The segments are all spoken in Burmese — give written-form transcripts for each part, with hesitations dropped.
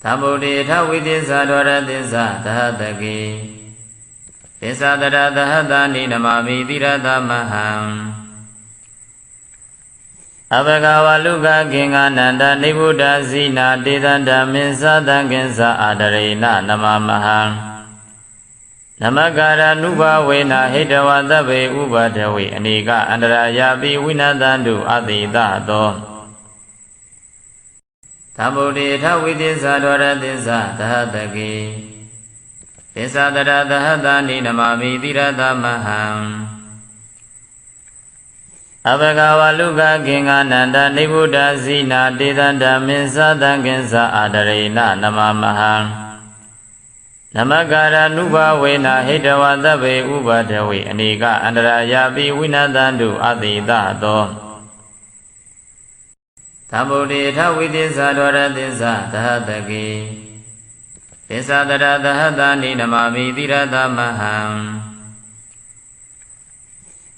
Thambo de Tawitisa Dwaratisa Tahataki Tisadara Tahatani Namami Tirata Maham Abhagava Luka Kingananda Nibuddha Zina Tidanda Minsa Tankinsa Adarina Namamaham Namakara Nuba Vena Hitavadabe Ubadawi Anika Andarayapi Winadandu Aditato Thambuddhi Tawitisa Dwaratisa Tahataki Tisadara Tahatani Namami Tirata Maham Abhagava Luka Kingananda Nibuddha Zina Tidanda Minsa Tankinsa Adarina Namamaham Namakara Nuba Vena Hitavadabe Ubadawi Anika Andarayapi Winadandu Aditato Thambuddhi Tawitisa Dwaratisa Tahataki Tisadara Tahatani Namami Tirata Maham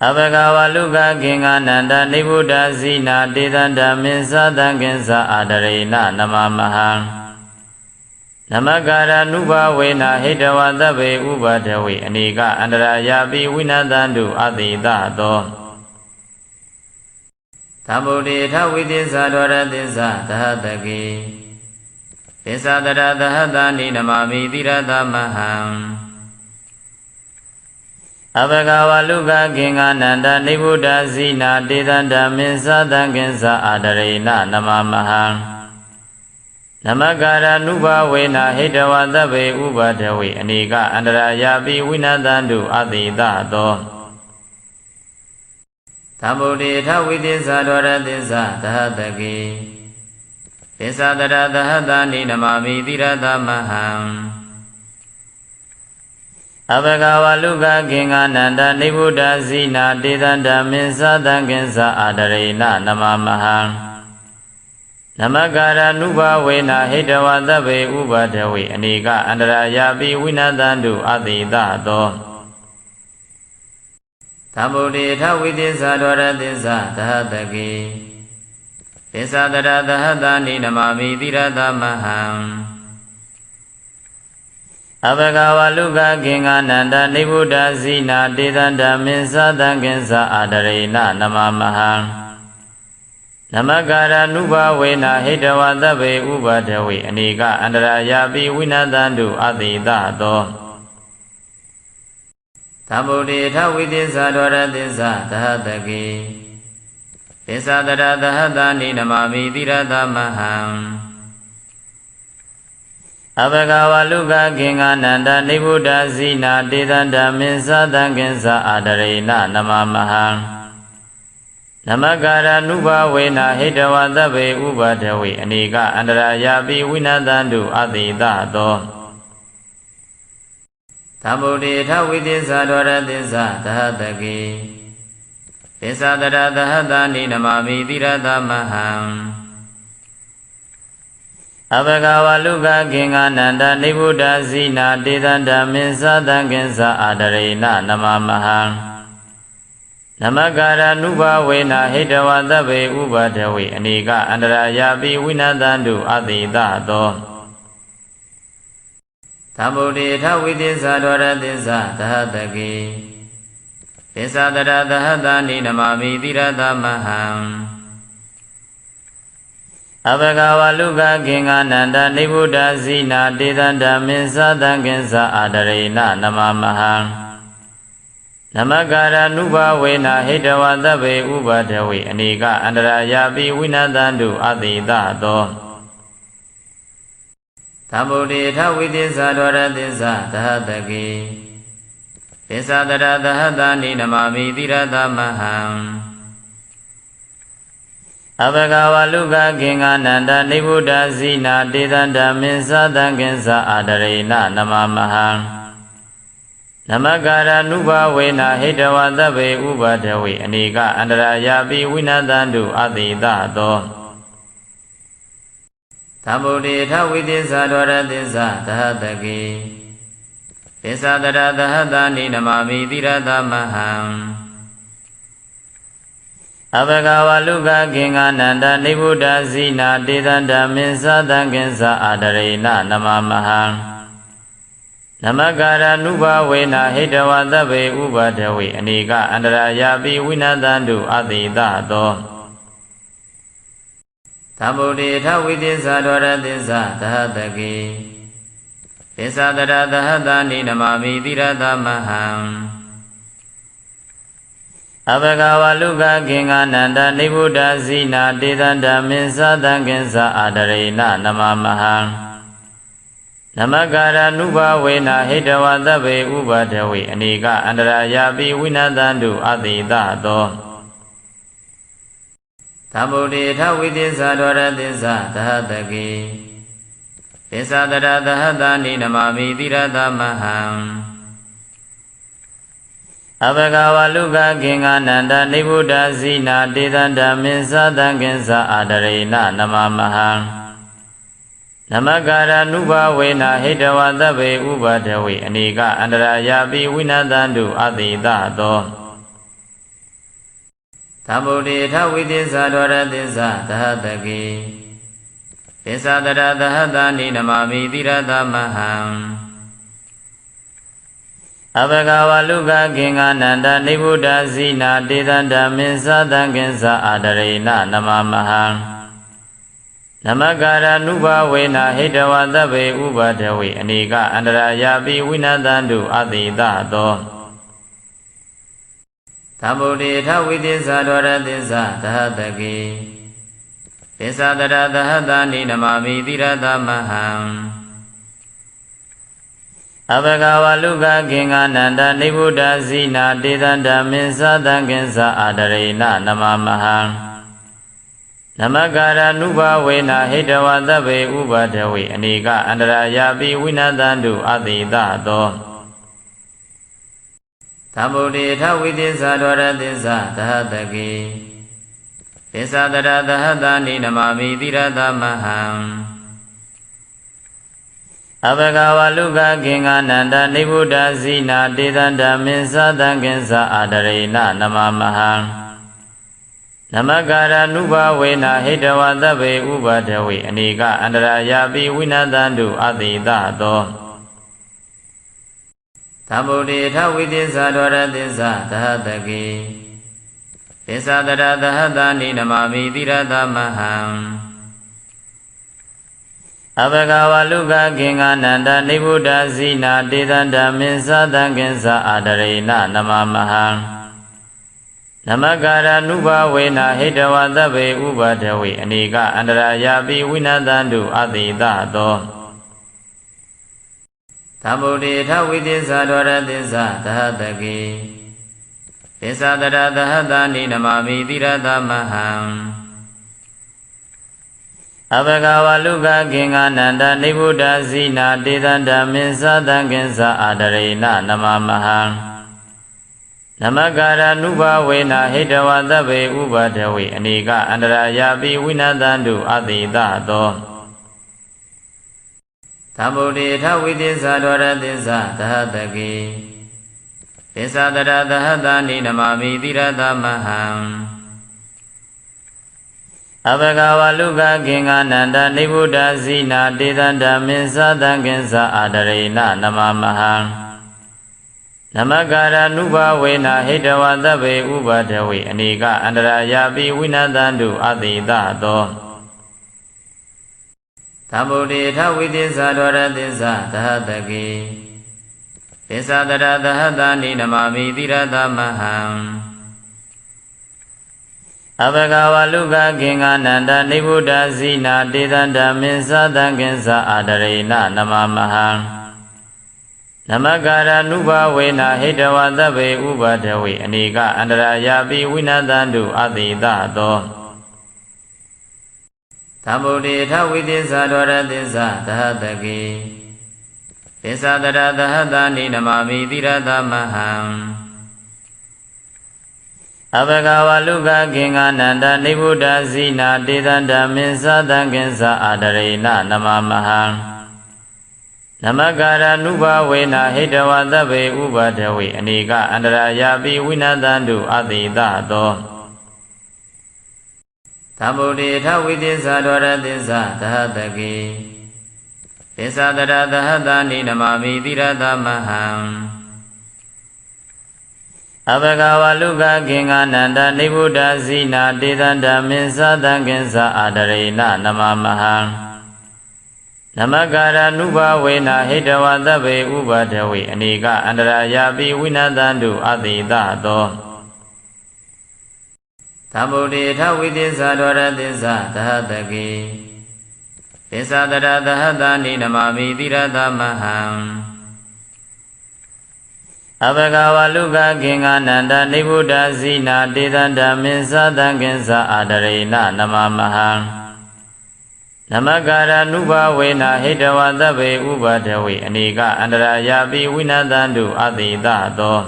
Abhagava Luka Kingananda Nibuddha Zina Tidanda Minsa Tankinsa Adarina Namamaham Namakara Nuba Vena Hitavadabe Ubadawi Anika Andarayapi Winadandu Aditato Thambuddhi Tawitisa Dwaratisa Tahataki Tisadara Tahatani Namami Tirata Maham Abhagava Luka Kingananda Nibuddha Zina Tidanda Minsa Tankinsa Adarina Namamaham Namakara Nuba Vena Hitavadabe Ubadawi Anika Andarayapi Winadandu Aditato Thambuddhi Tawitisa Dwaratisa Tahataki Tisadara Tahatani Namami Tirata Maham Abhagava Luka Kingananda Nibuddha Zina Tidanda Minsa Tankinsa Adarina Namamaham Namakara Nuba Vena Hitavadabe Ubadawi Anika Andarayapi Winadandu Aditato Thambuddhi Tawitisa Dwaratisa Tahataki Tisadara Tahatani Namami Tirata Maham Abhagava Luka Kingananda Nibuddha Zina Tidanda Minsa Tankinsa Adarina Namamaham Namakara Nuba Vena Hitavadabe Ubadawi Anika Andarayapi Winadandu Aditato Thambuddhi Tawitisa Dwaratisa Tahataki Tisadara Tahatani Namami Tirata Maham Abhagava Luka Kingananda Nibuddha Zina Tidanda Minsa Tankinsa Adarina Namamaham Namakara Nuba Vena Hitavadabe Ubadawi Anika Andarayapi Winadandu Aditato Thambuddhi Tawitisa Dwaratisa Tahataki Tisadara Tahatani Namami Tirata Maham Abhagava Luka Kingananda Nibuddha Zina Tidanda Minsa Tankinsa Adarina Namamaham Namakara Nuba Vena Hitavadabe Ubadawi Anika Andarayapi Winadandu Aditato Thambuddhi Tawitisa Dwaratisa Tahataki Tisadara Tahatani Namami Tirata Maham Abhagava Luka Kingananda Nibuddha Zina Tidanda Minsa Tankinsa Adarina Namamaham Namakara Nuba Vena Hitavadabe Ubadawi Anika Andarayapi Winadandu Aditato Thambuddhi Tawitisa Dwaratisa Tahataki Tisadara Tahatani Namami Tirata Maham Abhagava Luka Kingananda Nibuddha Zina Tidanda Minsa Tankinsa Adarina Namamaham Namakara Nuba Vena Hitavadabe Ubadawi Anika Andarayapi Winadandu Aditato Thambuddhi Tawitisa Dwaratisa Tahataki Tisadara Tahatani Namami Tirata Maham အဘဂဝလူကခင်္ဂနန္ဒနိဗ္ဗုဒ္ဓဇိနာတေသန္တမင်းသတံကင်္စအာဒရေနနမမဟံနမကာရနုဘဝေနဟိတဝသဗ္ဗေဥပဒဝေအနိကအန္တရာယာပိဝိနသန္တုအတိတသောသမ္ဗုဒ္ဓေထဝိသစ္စာဒေါရသစ္စာသဟတကေသစ္စာတရသဟတနိနမမိတိရသမဟံအဘဂဝလူကခင်္ဂနန္ဒနိဗ္ဗုဒ္ဓဇိနာတေသန္တမင်းသတံကင်္စအာဒရေနနမမဟံနမကာရနုဘဝေနဟိတဝသဗ္ဗေဥပဒဝေအနိကအန္တရာယာပိဝိနသန္တုအတိတသောသမ္ဗုဒ္ဓေထဝိသစ္စာဒေါရသစ္စာသဟတကေသစ္စာတရသဟတနိနမမိတိရသမဟံအဘဂဝလူကခင်္ဂနန္ဒနိဗ္ဗုဒ္ဓဇိနာတေသန္တမင်းသတံကင်္စအာဒရေနနမမဟံနမကာရနုဘဝေနဟိတဝသဗ္ဗေဥပဒဝေအနိကအန္တရာယာပိဝိနသန္တုအတိတသောသမ္ဗုဒ္ဓေထဝိသစ္စာဒေါရသစ္စာသဟတကေသစ္စာတရသဟတနိနမမိတိရသမဟံအဘဂဝလူကခင်္ဂနန္ဒနိဗ္ဗုဒ္ဓဇိနာတေသန္တမင်းသတံကင်္စအာဒရေနနမမဟံနမကာရနုဘဝေနဟိတဝသဗ္ဗေဥပဒဝေအနိကအန္တရာယာပိဝိနသန္တုအတိတသောသမ္ဗုဒ္ဓေထဝိသစ္စာဒေါရသစ္စာသဟတကေသစ္စာတရသဟတနိနမမိတိရသမဟံအဘဂဝလူကခင်္ဂနန္ဒနိဗ္ဗုဒ္ဓဇိနာတေသန္တမင်းသတံကင်္စအာဒရေနနမမဟံနမကာရနုဘဝေနဟိတဝသဗ္ဗေဥပဒဝေအနိကအန္တရာယာပိဝိနသန္တုအတိတသောသမ္ဗုဒ္ဓေထဝိသစ္စာဒေါရသစ္စာသဟတကေသစ္စာတရသဟတနိနမမိတိရသမဟံအဘဂဝလူကခင်္ဂနန္ဒနိဗ္ဗုဒ္ဓဇိနာတေသန္တမင်းသတံကင်္စအာဒရေနနမမဟံနမကာရနုဘဝေနဟိတဝသဗ္ဗေဥပဒဝေအနိကအန္တရာယာပိဝိနသန္တုအတိတသောသမ္ဗုဒ္ဓေထဝိသစ္စာဒေါရသစ္စာသဟတကေသစ္စာတရသဟတနိနမမိတိရသမဟံအဘဂဝလူကခင်္ဂနန္ဒနိဗ္ဗုဒ္ဓဇိနာတေသန္တမင်းသတံကင်္စအာဒရေနနမမဟံနမကာရနုဘဝေနဟိတဝသဗ္ဗေဥပဒဝေအနိကအန္တရာယာပိဝိနသန္တုအတိတသောသမ္ဗုဒ္ဓေထဝိသစ္စာဒေါရသစ္စာသဟတကေသစ္စာတရသဟတနိနမမိတိရသမဟံအဘဂဝလူကခင်္ဂနန္ဒနိဗ္ဗုဒ္ဓဇိနာတေသန္တမင်းသတံကင်္စအာဒရေနနမမဟံနမကာရနုဘဝေနဟိတဝသဗ္ဗေဥပဒဝေအနိကအန္တရာယာပိဝိနသန္တုအတိတသောသမ္ဗုဒ္ဓေထဝိသစ္စာဒေါရသစ္စာသဟတကေသစ္စာတရသဟတနိနမမိတိရသမဟံအဘဂဝလူကခင်္ဂနန္ဒနိဗ္ဗုဒ္ဓဇိနာတေသန္တမင်းသတံကင်္စအာဒရေနနမမဟံနမကာရနုဘဝေနဟိတဝသဗ္ဗေဥပဒဝေအနိကအန္တရာယာပိဝိနသန္တုအတိတသောသမ္ဗုဒ္ဓေထဝိသစ္စာဒေါရသစ္စာသဟတကေသစ္စာတရသဟတနိနမမိတိရသမဟံအဘဂဝလူကခင်္ဂနန္ဒနိဗ္ဗုဒ္ဓဇိနာတေသန္တမင်းသတံကင်္စအာဒရေနနမမဟံနမကာရနုဘဝေနဟိတဝသဗ္ဗေဥပဒဝေအနိကအန္တရာယာပိဝိနသန္တုအတိတသောသမ္ဗုဒ္ဓေထဝိသစ္စာဒေါရသစ္စာသဟတကေသစ္စာတရသဟတနိနမမိတိရသမဟံအဘဂဝလူကခင်္ဂနန္ဒနိဗ္ဗုဒ္ဓဇိနာတေသန္တမင်းသတံကင်္စအာဒရေနနမမဟံနမကာရနုဘဝေနဟိတဝသဗ္ဗေဥပဒဝေအနိကအန္တရာယာပိဝိနသန္တုအတိတသောသမ္ဗုဒ္ဓေထဝိသစ္စာဒေါရသစ္စာသဟတကေသစ္စာတရသဟတနိနမမိတိရသမဟံအဘဂဝလူကခင်္ဂနန္ဒနိဗ္ဗုဒ္ဓဇိနာတေသန္တမင်းသတံကင်္စအာဒရေနနမမဟံနမကာရနုဘဝေနဟိတဝသဗ္ဗေဥပဒဝေအနိကအန္တရာယာပိဝိနသန္တုအတိတသော သမ္ဗုဒ္ဓေထဝိသစ္စာဒဝရသစ္စာသဟတကေသစ္စာတရသဟတာနိနမမိတိရသမဟံအဘဂဝလုကခေင္ဃနန္ဒနိဗ္ဗုဒ္ဓဇိနာတေသန္တမင်္စသံကိဉ္စအာဒရေနနမမဟံနမကာရနုဘဝေနဟိတဝသဗ္ဗေဥပဒဝေအနိကအန္တရာယာပိဝိနသန္တုအတိတသောသမ္ဗုဒ္ဓေထဝိသစ္စာဒဝရသစ္စာသဟတကေသစ္စာတရသဟတာနိနမမိတိရသမဟံအဘဂဝလုကခေင္ဃနန္ဒနိဗ္ဗုဒ္ဓဇိနာတေသန္တမင်္စသံကိဉ္စအာဒရေနနမမဟံနမကာရနုဘဝေနဟိတဝသဗ္ဗေဥပဒဝေအနိကအန္တရာယာပိဝိနသန္တုအတိတသော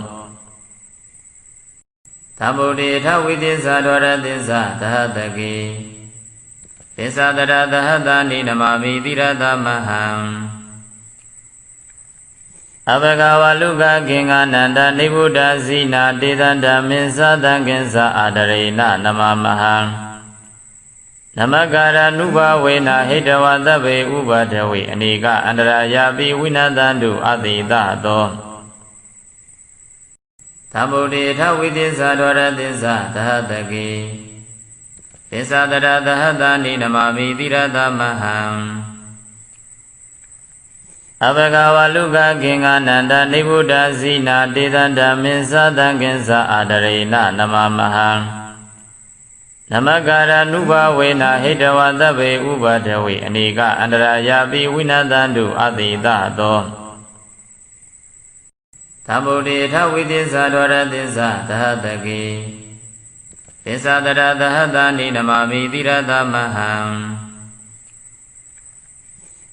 သမ္ဗုဒ္ဓေထဝိသစ္စာဒဝရသစ္စာသဟတကေသစ္စာတရသဟတာနိနမမိတိရသမဟံအဘဂဝလုကခေင္ဃနန္ဒနိဗ္ဗုဒ္ဓဇိနာတေသန္တမင်္စသံကိဉ္စအာဒရေနနမမဟံနမကာရနုဘဝေနဟိတဝသဗ္ဗေဥပဒဝေအနိကအန္တရာယာပိဝိနသန္တုအတိတသောသမ္ဗုဒ္ဓေထဝိသစ္စာဒဝရသစ္စာသဟတကေသစ္စာတရသဟတာနိနမမိတိရသမဟံအဘဂဝလုကခေင္ဃနန္ဒနိဗ္ဗုဒ္ဓဇိနာတေသန္တမင်္စသံကိဉ္စအာဒရေနနမမဟံနမကာရနုဘဝေနဟိတဝသဗ္ဗေဥပဒဝေအနိကအန္တရာယာပိဝိနသန္တုအတိတသောသမ္ဗုဒ္ဓေထဝိသစ္စာဒဝရသစ္စာသဟတကေသစ္စာတရသဟတာနိနမမိတိရသမဟံ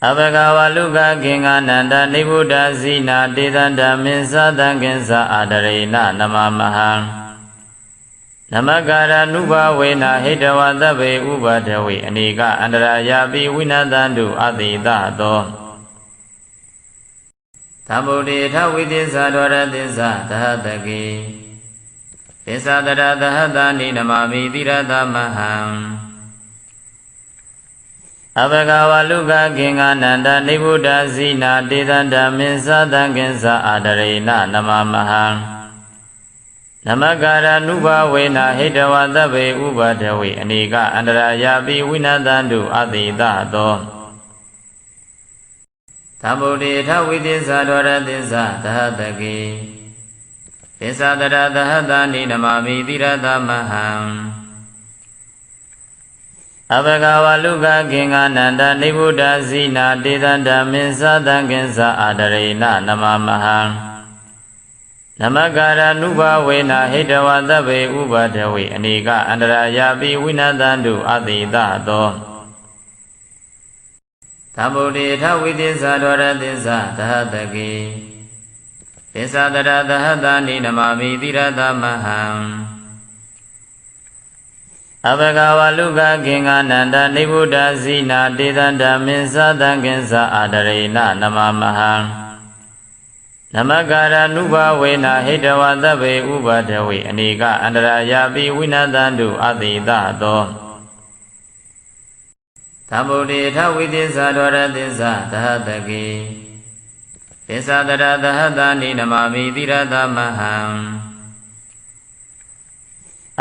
အဘဂဝလုကခေင္ဃနန္ဒနိဗ္ဗုဒ္ဓဇိနာတေသန္တမင်္စသံကိဉ္စအာဒရေနနမမဟံနမကာရနုဘဝေနဟိတဝသဗ္ဗေဥပဒဝေအနိကအန္တရာယာပိဝိနသန္တုအတိတသောသမ္ဗုဒ္ဓေထဝိသစ္စာဒဝရသစ္စာသဟတကေသစ္စာတရသဟတာနိနမမိတိရသမဟံအဘဂဝလုကခေင္ဃနန္ဒနိဗ္ဗုဒ္ဓဇိနာတေသန္တမင်္စသံကိဉ္စအာဒရေနနမမဟံနမကာရနုဘဝေနဟိတဝသဗ္ဗေဥပဒဝေအနိကအန္တရာယာပိဝိနသန္တုအတိတသောသမ္ဗုဒ္ဓေထဝိသစ္စာဒဝရသစ္စာသဟတကေသစ္စာတရသဟတာနိနမမိတိရသမဟံအဘဂဝလုကခေင္ဃနန္ဒနိဗ္ဗုဒ္ဓဇိနာတေသန္တမင်္စသံကိဉ္စအာဒရေနနမမဟံနမကာရနုဘဝေနဟိတဝသဗ္ဗေဥပဒဝေအနိကအန္တရာယာပိဝိနသန္တုအတိတသောသမ္ဗုဒ္ဓေထဝိသစ္စာဒဝရသစ္စာသဟတကေသစ္စာတရသဟတာနိနမမိတိရသမဟံအဘဂဝလုကခေင္ဃနန္ဒနိဗ္ဗုဒ္ဓဇိနာတေသန္တမင်္စသံကိဉ္စအာဒရေနနမမဟံနမကာရနုဘဝေနဟိတဝသဗ္ဗေဥပဒဝေအနိကအန္တရာယာပိဝိနသန္တုအတိတသောသမ္ဗုဒ္ဓေထဝိသစ္စာဒဝရသစ္စာသဟတကေသစ္စာတရသဟတာနိနမမိတိရသမဟံ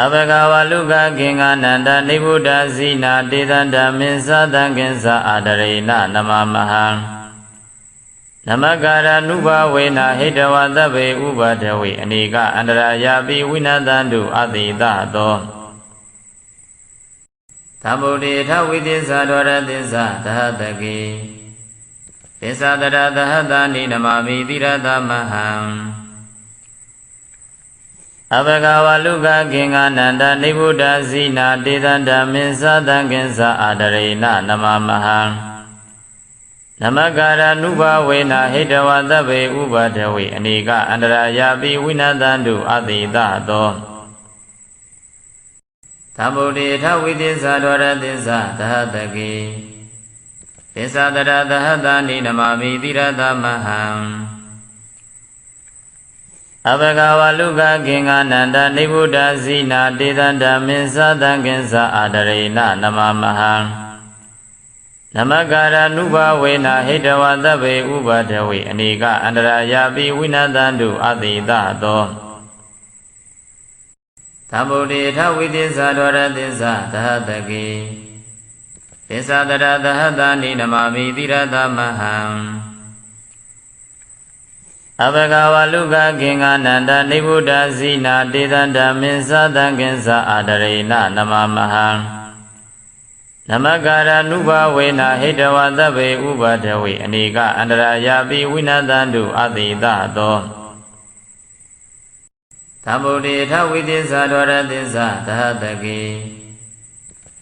အဘဂဝလုကခေင္ဃနန္ဒနိဗ္ဗုဒ္ဓဇိနာတေသန္တမင်္စသံကိဉ္စအာဒရေနနမမဟံနမကာရနုဘဝေနဟိတဝသဗ္ဗေဥပဒဝေအနိကအန္တရာယာပိဝိနသန္တုအတိတသောသမ္ဗုဒ္ဓေထဝိသစ္စာဒဝရသစ္စာသဟတကေသစ္စာတရသဟတာနိနမမိတိရသမဟံအဘဂဝလုကခေင္ဃနန္ဒနိဗ္ဗုဒ္ဓဇိနာတေသန္တမင်္စသံကိဉ္စအာဒရေနနမမဟံနမကာရနုဘဝေနဟိတဝသဗ္ဗေဥပဒဝေအနိကအန္တရာယာပိဝိနသန္တုအတိတသောသမ္ဗုဒ္ဓေထဝိသစ္စာဒဝရသစ္စာသဟတကေသစ္စာတရသဟတာနိနမမိတိရသမဟံ အဘဂဝလူကဂင်္ဂနန္ဒနိဗ္ဗုဒ္ဓဇိနာတေသန္တမင်္စသံဃင်္စအာဒရေနနမမဟံနမကာရနုဘဝေနဟိတဝသဗ္ဗေဥပဒဝေအနိကအန္တရာယာပိဝိနသန္တုအတိတသောသမ္ဗုဒ္ဓေထဝိသစ္စာဒဝရသစ္စာသဟတကေသစ္စာတရသဟတနိနမမိတိရသမဟံအဘဂဝလူကဂင်္ဂနန္ဒနိဗ္ဗုဒ္ဓဇိနာတေသန္တမင်္စသံဃင်္စအာဒရေနနမမဟံနမကာရနုဘဝေနဟိတဝသဗ္ဗေဥပဒဝေအနိကအန္တရာယာပိဝိနသန္တုအတိတသောသမ္ဗုဒ္ဓေထဝိသစ္စာဒဝရသစ္စာသဟတကေ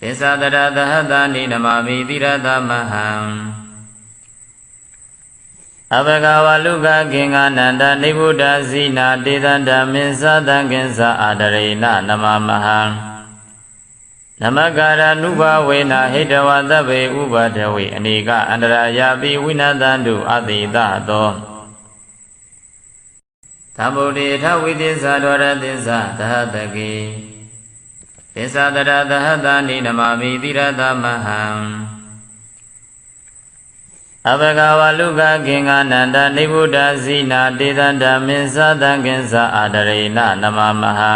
သစ္စာတရသဟတနိနမမိတိရသမဟံအဘဂဝလူကဂင်္ဂနန္ဒနိဗ္ဗုဒ္ဓဇိနာတေသန္တမင်္စသံဃင်္စအာဒရေနနမမဟံနမကာရနုဘဝေနဟိတဝသဗ္ဗေဥပဒဝေအနိကအန္တရာယာပိဝိနသန္တုအတိတသောသမ္ဗုဒ္ဓေထဝိသစ္စာဒဝရသစ္စာသဟတကေသစ္စာတရသဟတနိနမမိတိရသမဟံအဘဂဝလူကဂင်္ဂနန္ဒနိဗ္ဗုဒ္ဓဇိနာတေသန္တမင်္စသံဃင်္စအာဒရေနနမမဟံ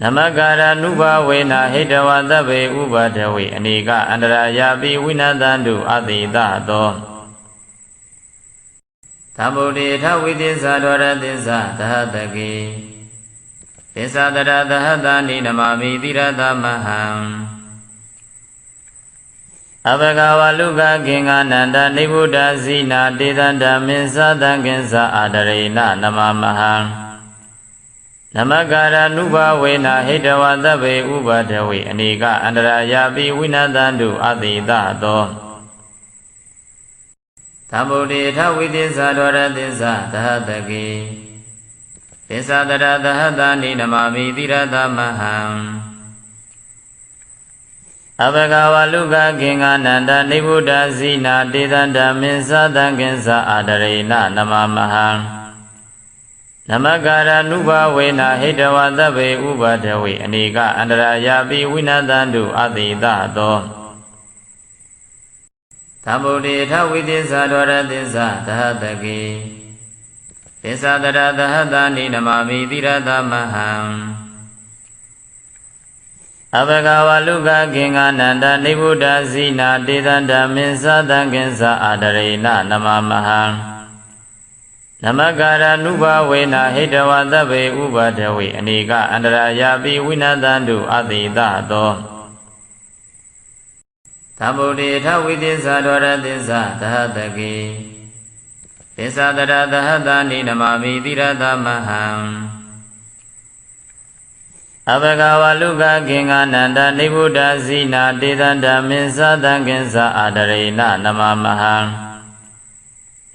နမကာရနုဘဝေနဟိတဝသဗ္ဗေဥပဒဝေအနိကအန္တရာယာပိဝိနသန္တုအတိတသောသမ္ဗုဒ္ဓေထဝိသစ္စာဒဝရသစ္စာသဟတကေသစ္စာတရသဟတနိနမမိတိရသမဟံအဘဂဝလူကဂင်္ဂနန္ဒနိဗ္ဗုဒ္ဓဇိနာတေသန္တမင်္စသံဃင်္စအာဒရေနနမမဟံနမကာရနုဘဝေနဟိတဝသဗ္ဗေဥပဒဝေအနိကအန္တရာယာပိဝိနသန္တုအတိတသောသမ္ဗုဒ္ဓေထဝိသစ္စာဒဝရသစ္စာသဟတကေသစ္စာတရသဟတနိနမမိတိရသမဟံအဘဂဝလူကဂင်္ဂနန္ဒနိဗ္ဗုဒ္ဓဇိနာတေသန္တမင်္စသံဃင်္စအာဒရေနနမမဟံနမကာရနုဘဝေနဟိတဝသဗ္ဗေဥပဒဝေအနိကအန္တရာယာပိဝိနသန္တုအတိတသောသမ္ဗုဒ္ဓေထဝိသစ္စာဒဝရသစ္စာသဟတကေသစ္စာတရသဟတနိနမမိတိရသမဟံအဘဂဝလူကဂင်္ဂနန္ဒနိဗ္ဗုဒ္ဓဇိနာတေသန္တမင်္စသံဃင်္စအာဒရေနနမမဟံနမကာရနုဘဝေနဟိတဝသဗ္ဗေဥပဒဝေအနိကအန္တရာယာပိဝိနသန္တုအတိတသောသမ္ဗုဒ္ဓေထဝိသစ္စာဒဝရသစ္စာသဟတကေသစ္စာတရသဟတနိနမမိတိရသမဟံအဘဂဝလူကဂင်္ဂနန္ဒနိဗ္ဗုဒ္ဓဇိနာတေသန္တမင်္စသံဃင်္စအာဒရေနနမမဟံ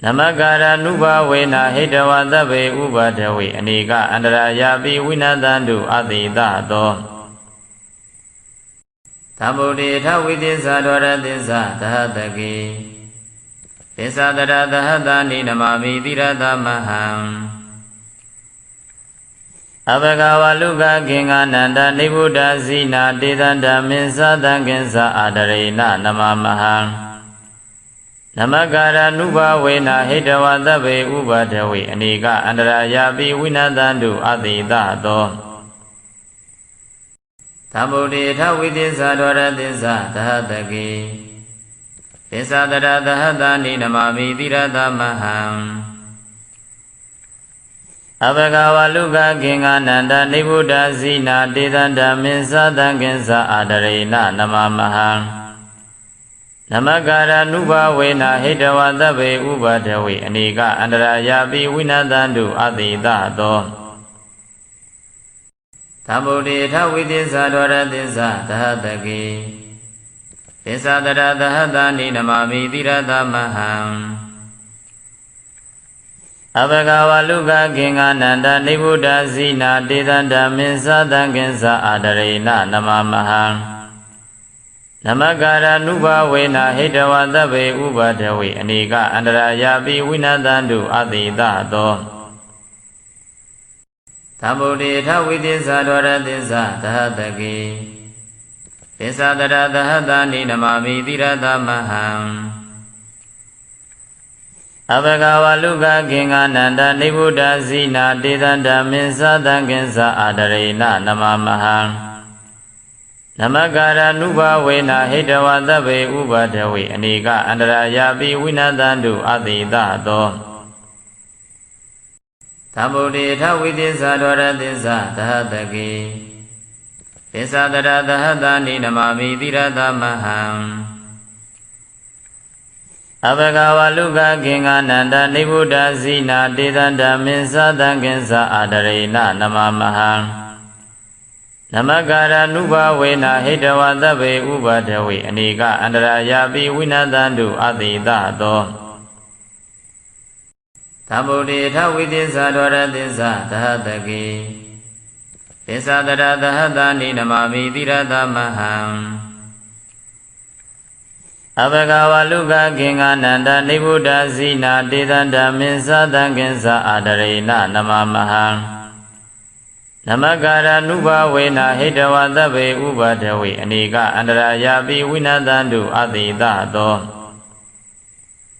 နမကာရနုဘဝေနဟိတဝသဗ္ဗေဥပဒဝေအနိကအန္တရာယာပိဝိနသန္တုအတိတသောသမ္ဗုဒ္ဓေထဝိသစ္စာဒဝရသစ္စာသဟတကေသစ္စာတရသဟတနိနမမိတိရသမဟံအဘဂဝလူကဂင်္ဂနန္ဒနိဗ္ဗုဒ္ဓဇိနာတေသန္တမင်္စသံဃင်္စအာဒရေနနမမဟံနမကာရနုဘဝေနဟိတဝသဗ္ဗေဥပဒဝေအနိကအန္တရာယာပိဝိနသန္တုအတိတသောသမ္ဗုဒ္ဓေထဝိသစ္စာဒဝရသစ္စာသဟတကေသစ္စာတရသဟတနိနမမိတိရသမဟံအဘဂဝလူကဂင်္ဂနန္ဒနိဗ္ဗုဒ္ဓဇိနာတေသန္တမင်္စသံဃင်္စအာဒရေနနမမဟံနမကာရနုဘဝေနဟိတဝသဗ္ဗေဥပဒဝေအနိကအန္တရာယာပိဝိနသန္တုအတိတသောသမ္ဗုဒ္ဓေထဝိသစ္စာဒဝရသစ္စာသဟတကေသစ္စာတရသဟတနိနမမိတိရသမဟံအဘဂဝလူကဂင်္ဂနန္ဒနိဗ္ဗုဒ္ဓဇိနာတေသန္တမင်္စသံဃင်္စအာဒရေနနမမဟံနမကာရနုဘဝေနဟိတဝသဗ္ဗေဥပဒဝေအနိကအန္တရာယာပိဝိနသန္တုအတိတသော သမ္ဗုဒ္ဓေထဝိသစ္စာဒဝရသစ္စာသဟတကေသစ္စာတရသဟတာနိနမမိတိရသမဟံအဘဂဝလူကခင်္ဂနန္ဒနိဗ္ဗုဒ္ဓဇိနာတေသန္တမင်းသသံကင်္စာအာဒရေနနမမဟံနမကာရနုဘဝေနဟိတဝသဗ္ဗေဥပဒဝေအနိကအန္တရာယာပိဝိနသန္တုအတိတသောသမ္ဗုဒ္ဓေထဝိသစ္စာဒဝရသစ္စာသဟတကေသစ္စာတရသဟတာနိနမမိတိရသမဟံအဘဂဝလူကခင်္ဂနန္ဒနိဗ္ဗုဒ္ဓဇိနာတေသန္တမင်းသသံကင်္စာအာဒရေနနမမဟံနမကာရနုဘဝေနဟိတဝသဗ္ဗေဥပဒဝေအနိကအန္တရာယာပိဝိနသန္တုအတိတသောသမ္ဗုဒ္ဓေထဝိသစ္စာဒဝရသစ္စာသဟတကေသစ္စာတရသဟတာနိနမမိတိရသမဟံအဘဂဝလူကခင်္ဂနန္ဒနိဗ္ဗုဒ္ဓဇိနာတေသန္တမင်းသသံကင်္စာအာဒရေနနမမဟံနမကာရနုဘဝေနဟိတဝသဗ္ဗေဥပဒဝေအနိကအန္တရာယာပိဝိနသန္တုအတိတသော